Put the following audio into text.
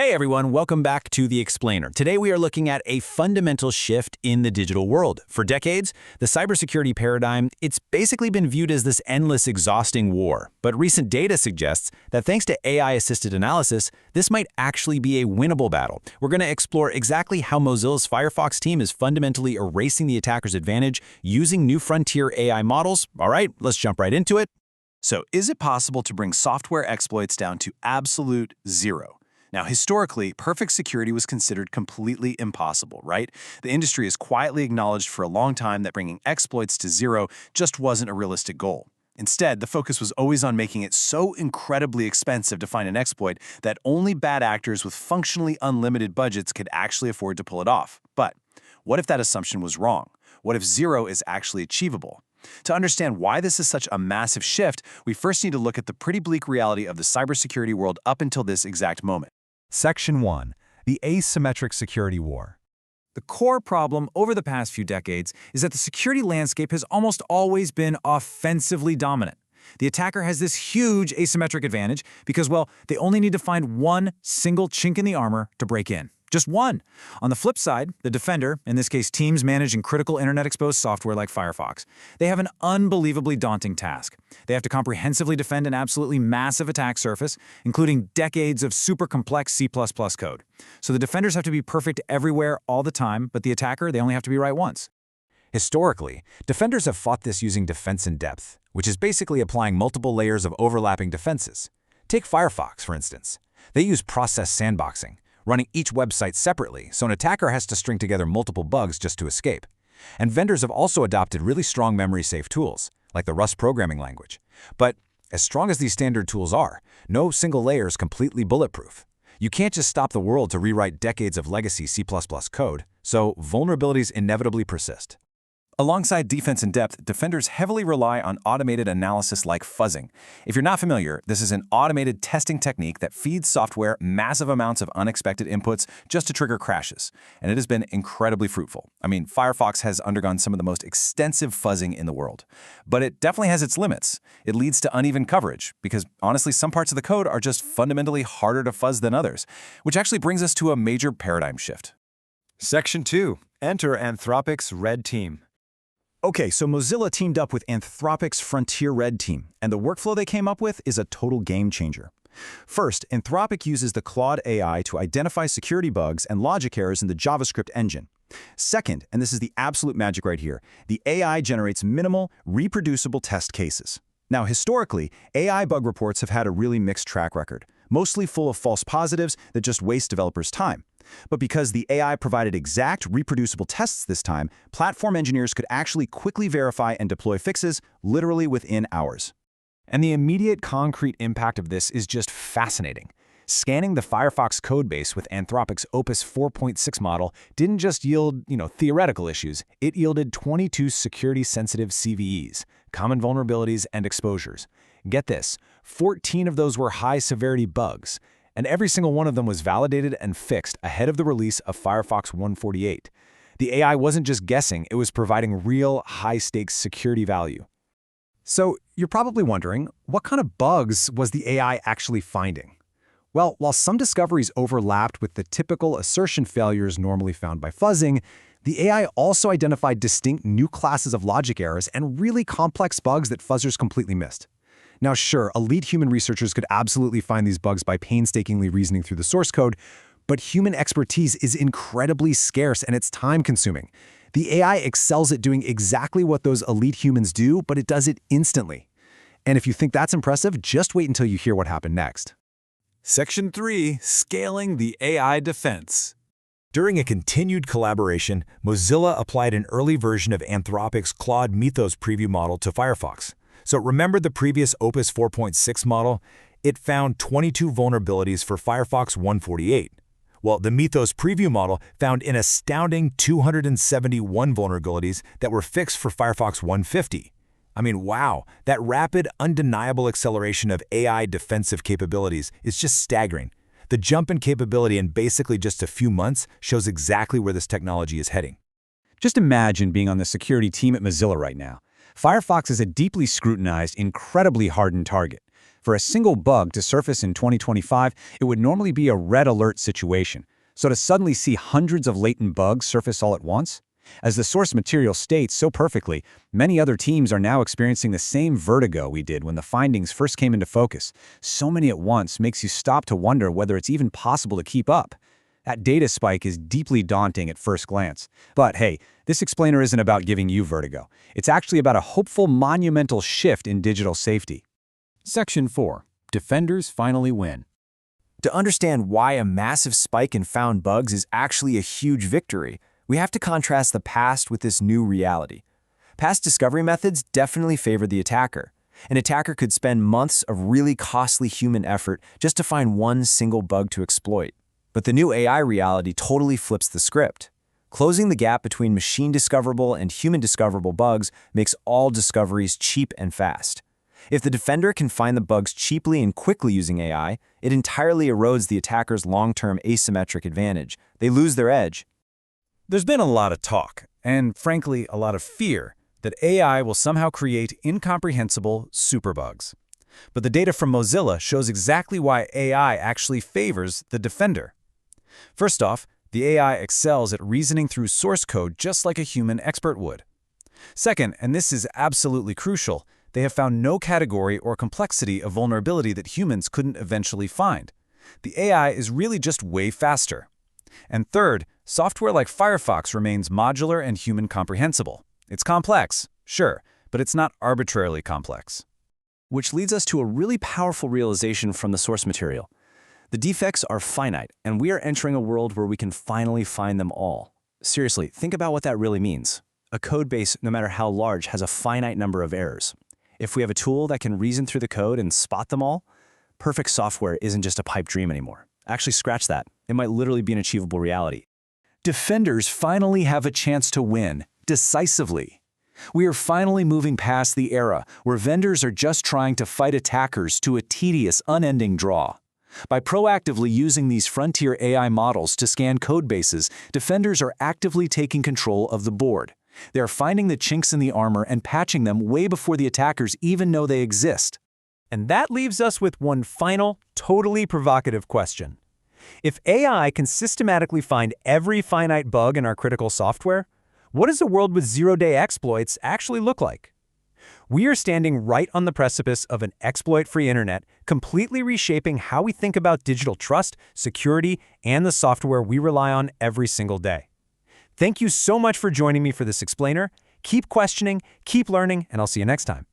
Hey everyone, welcome back to The Explainer. Today we are looking at a fundamental shift in the digital world. For decades, the cybersecurity paradigm, it's basically been viewed as this endless, exhausting war. But recent data suggests that thanks to AI-assisted analysis, this might actually be a winnable battle. We're going to explore exactly how Mozilla's Firefox team is fundamentally erasing the attacker's advantage using new frontier AI models. All right, let's jump right into it. So, is it possible to bring software exploits down to absolute zero? Now, historically, perfect security was considered completely impossible, right? The industry has quietly acknowledged for a long time that bringing exploits to zero just wasn't a realistic goal. Instead, the focus was always on making it so incredibly expensive to find an exploit that only bad actors with functionally unlimited budgets could actually afford to pull it off. But what if that assumption was wrong? What if zero is actually achievable? To understand why this is such a massive shift, we first need to look at the pretty bleak reality of the cybersecurity world up until this exact moment. Section 1. The Asymmetric Security War. The core problem over the past few decades is that the security landscape has almost always been offensively dominant. The attacker has this huge asymmetric advantage because, well, they only need to find one single chink in the armor to break in. Just one. On the flip side, the defender, in this case teams managing critical internet-exposed software like Firefox, they have an unbelievably daunting task. They have to comprehensively defend an absolutely massive attack surface, including decades of super complex C++ code. So the defenders have to be perfect everywhere all the time, but the attacker, they only have to be right once. Historically, defenders have fought this using defense in depth, which is basically applying multiple layers of overlapping defenses. Take Firefox, for instance. They use process sandboxing, running each website separately, so an attacker has to string together multiple bugs just to escape. And vendors have also adopted really strong memory-safe tools, like the Rust programming language. But as strong as these standard tools are, no single layer is completely bulletproof. You can't just stop the world to rewrite decades of legacy C++ code, so vulnerabilities inevitably persist. Alongside defense in depth, defenders heavily rely on automated analysis like fuzzing. If you're not familiar, this is an automated testing technique that feeds software massive amounts of unexpected inputs just to trigger crashes. And it has been incredibly fruitful. I mean, Firefox has undergone some of the most extensive fuzzing in the world. But it definitely has its limits. It leads to uneven coverage, because honestly, some parts of the code are just fundamentally harder to fuzz than others, which actually brings us to a major paradigm shift. Section 2. Enter Anthropic's Red Team. Okay, so Mozilla teamed up with Anthropic's Frontier Red team, and the workflow they came up with is a total game changer. First, Anthropic uses the Claude AI to identify security bugs and logic errors in the JavaScript engine. Second, and this is the absolute magic right here, the AI generates minimal, reproducible test cases. Now, historically, AI bug reports have had a really mixed track record, mostly full of false positives that just waste developers' time. But because the AI provided exact, reproducible tests this time, platform engineers could actually quickly verify and deploy fixes, literally within hours. And the immediate concrete impact of this is just fascinating. Scanning the Firefox codebase with Anthropic's Opus 4.6 model didn't just yield, theoretical issues. It yielded 22 security-sensitive CVEs, common vulnerabilities and exposures. Get this, 14 of those were high-severity bugs, and every single one of them was validated and fixed ahead of the release of Firefox 148. The AI wasn't just guessing, it was providing real high-stakes security value. So you're probably wondering, what kind of bugs was the AI actually finding? Well, while some discoveries overlapped with the typical assertion failures normally found by fuzzing, the AI also identified distinct new classes of logic errors and really complex bugs that fuzzers completely missed. Now sure, elite human researchers could absolutely find these bugs by painstakingly reasoning through the source code, but human expertise is incredibly scarce and it's time-consuming. The AI excels at doing exactly what those elite humans do, but it does it instantly. And if you think that's impressive, just wait until you hear what happened next. Section 3. Scaling the AI defense. During a continued collaboration, Mozilla applied an early version of Anthropic's Claude Mythos preview model to Firefox. So remember the previous Opus 4.6 model? It found 22 vulnerabilities for Firefox 148. Well, the Mythos preview model found an astounding 271 vulnerabilities that were fixed for Firefox 150. I mean, wow, that rapid, undeniable acceleration of AI defensive capabilities is just staggering. The jump in capability in basically just a few months shows exactly where this technology is heading. Just imagine being on the security team at Mozilla right now. Firefox is a deeply scrutinized, incredibly hardened target. For a single bug to surface in 2025, it would normally be a red alert situation. So to suddenly see hundreds of latent bugs surface all at once? As the source material states so perfectly, many other teams are now experiencing the same vertigo we did when the findings first came into focus. So many at once makes you stop to wonder whether it's even possible to keep up. That data spike is deeply daunting at first glance. But hey, this explainer isn't about giving you vertigo. It's actually about a hopeful, monumental shift in digital safety. Section 4. Defenders finally win. To understand why a massive spike in found bugs is actually a huge victory, we have to contrast the past with this new reality. Past discovery methods definitely favored the attacker. An attacker could spend months of really costly human effort just to find one single bug to exploit. But the new AI reality totally flips the script. Closing the gap between machine-discoverable and human-discoverable bugs makes all discoveries cheap and fast. If the defender can find the bugs cheaply and quickly using AI, it entirely erodes the attacker's long-term asymmetric advantage. They lose their edge. There's been a lot of talk, and frankly, a lot of fear, that AI will somehow create incomprehensible superbugs. But the data from Mozilla shows exactly why AI actually favors the defender. First off, the AI excels at reasoning through source code just like a human expert would. Second, and this is absolutely crucial, they have found no category or complexity of vulnerability that humans couldn't eventually find. The AI is really just way faster. And third, software like Firefox remains modular and human comprehensible. It's complex, sure, but it's not arbitrarily complex. Which leads us to a really powerful realization from the source material. The defects are finite, and we are entering a world where we can finally find them all. Seriously, think about what that really means. A code base, no matter how large, has a finite number of errors. If we have a tool that can reason through the code and spot them all, perfect software isn't just a pipe dream anymore. Actually, scratch that. It might literally be an achievable reality. Defenders finally have a chance to win, decisively. We are finally moving past the era where vendors are just trying to fight attackers to a tedious, unending draw. By proactively using these frontier AI models to scan code bases, defenders are actively taking control of the board. They are finding the chinks in the armor and patching them way before the attackers even know they exist. And that leaves us with one final, totally provocative question. If AI can systematically find every finite bug in our critical software, what does a world with zero-day exploits actually look like? We are standing right on the precipice of an exploit-free internet, completely reshaping how we think about digital trust, security, and the software we rely on every single day. Thank you so much for joining me for this explainer. Keep questioning, keep learning, and I'll see you next time.